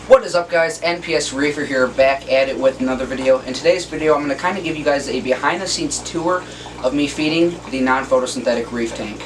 What is up, guys? NPS Reefer here, back at it with another video. In today's video, I'm going to kind of give you guys a behind-the-scenes tour of me feeding the non-photosynthetic reef tank.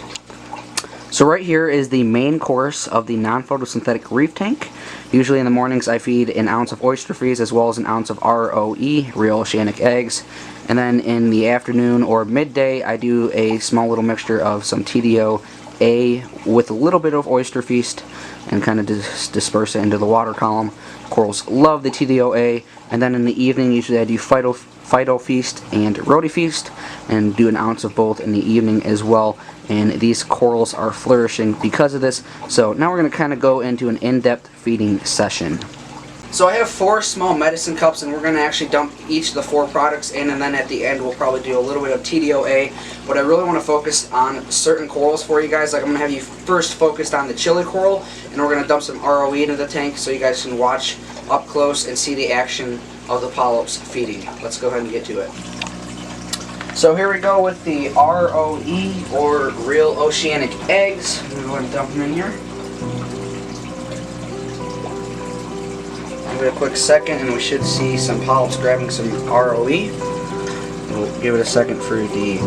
So right here is the main course of the non-photosynthetic reef tank. Usually in the mornings I feed an ounce of oyster fees as well as an ounce of ROE, real oceanic eggs. And then in the afternoon or midday I do a small little mixture of some TDO-A with a little bit of oyster feast and kind of disperse it into the water column. Corals love the TDO-A. And then in the evening usually I do Phyto Feast and Rhody Feast and do an ounce of both in the evening as well. And these corals are flourishing because of this. So now we're going to kind of go into an in-depth feeding session. So I have 4 small medicine cups, and we're going to actually dump each of the 4 products in, and then at the end we'll probably do a little bit of TDO-A. But I really want to focus on certain corals for you guys. Like, I'm going to have you first focused on the chili coral, and we're going to dump some ROE into the tank so you guys can watch up close and see the action of the polyps feeding. Let's go ahead and get to it. So here we go with the ROE, or real oceanic eggs. I'm going to go ahead and dump them in here. Give it a quick second and we should see some polyps grabbing some ROE. We'll give it a second for the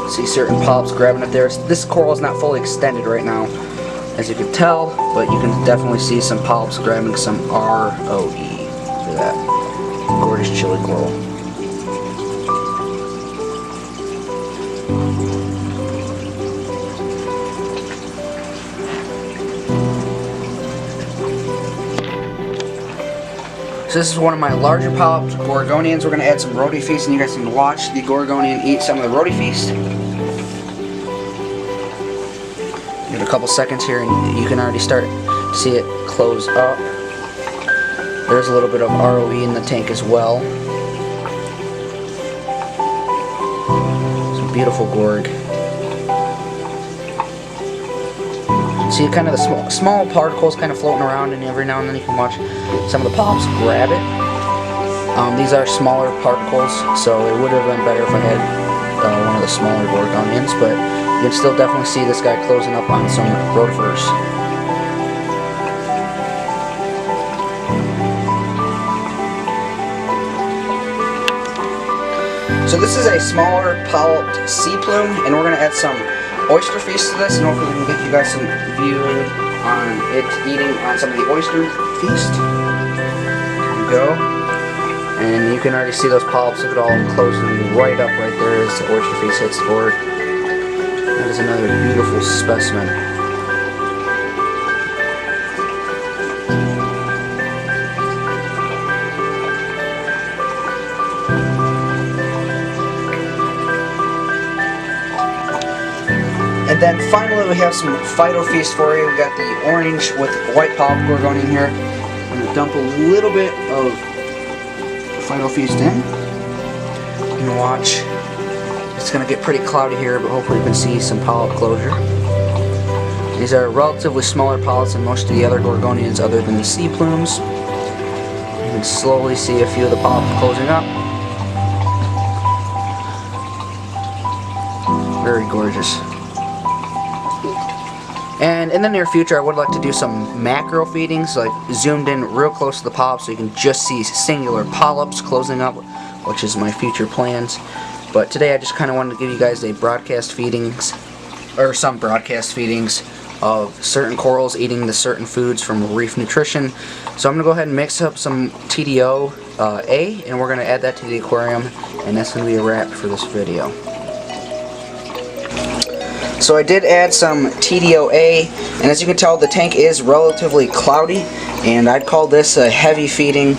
see certain polyps grabbing it there. This coral is not fully extended right now, as you can tell, but you can definitely see some polyps grabbing some ROE. Look at that gorgeous chili coral. So this is one of my larger polyps, Gorgonians. We're going to add some Rhody Feast, and you guys can watch the Gorgonian eat some of the Rhody Feast. Give it a couple seconds here and you can already start to see it close up. There's a little bit of ROE in the tank as well. Some beautiful gorg. See kind of the small particles kind of floating around, and every now and then you can watch some of the polyps grab it. These are smaller particles, so it would have been better if I had one of the smaller Gorgonians, but you can still definitely see this guy closing up on some rotifers. So this is a smaller polyped sea plume, and we're going to add some oyster feast to this, and hopefully we can get you guys some viewing on it eating on some of the oyster feast. There we go. And you can already see those polyps. Look at all of them closing right up right there as the oyster feast hits the board. That is another beautiful specimen. And then finally we have some Phyto Feast for you. We got the orange with white polyp Gorgonian here. I'm going to dump a little bit of Phyto Feast in. You can watch. It's going to get pretty cloudy here, but hopefully you can see some polyp closure. These are relatively smaller polyps than most of the other Gorgonians other than the sea plumes. You can slowly see a few of the polyps closing up. Very gorgeous. And in the near future I would like to do some macro feedings, like zoomed in real close to the polyps so you can just see singular polyps closing up, which is my future plans. But today I just kind of wanted to give you guys a broadcast feedings, or some broadcast feedings of certain corals eating the certain foods from Reef Nutrition. So I'm going to go ahead and mix up some TDO-A, and we're going to add that to the aquarium, and that's going to be a wrap for this video. So I did add some TDO-A, and as you can tell the tank is relatively cloudy, and I'd call this a heavy feeding.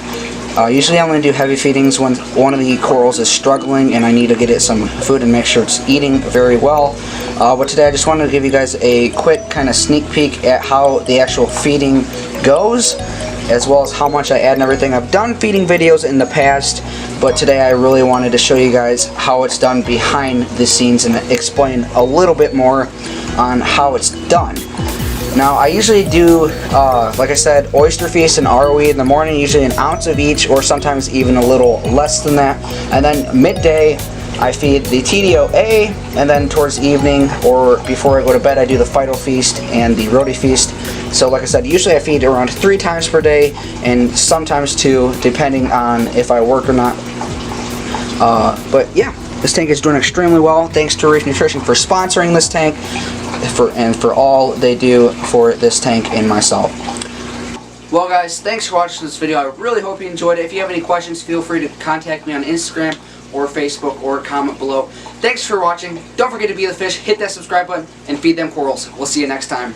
Usually I only do heavy feedings when one of the corals is struggling and I need to get it some food and make sure it's eating very well. But today I just wanted to give you guys a quick kind of sneak peek at how the actual feeding goes, as well as how much I add and everything. I've done feeding videos in the past, but today I really wanted to show you guys how it's done behind the scenes and explain a little bit more on how it's done. Now I usually do, like I said, oyster feast and ROE in the morning, usually an ounce of each, or sometimes even a little less than that. And then midday I feed the TDO-A, and then towards evening or before I go to bed I do the Phyto Feast and the Roti Feast. So like I said, usually I feed around 3 times per day, and sometimes 2, depending on if I work or not. But yeah, this tank is doing extremely well. Thanks to Reef Nutrition for sponsoring this tank, and for all they do for this tank and myself. Well guys, thanks for watching this video. I really hope you enjoyed it. If you have any questions, feel free to contact me on Instagram or Facebook, or comment below. Thanks for watching. Don't forget to be the fish, hit that subscribe button, and feed them corals. We'll see you next time.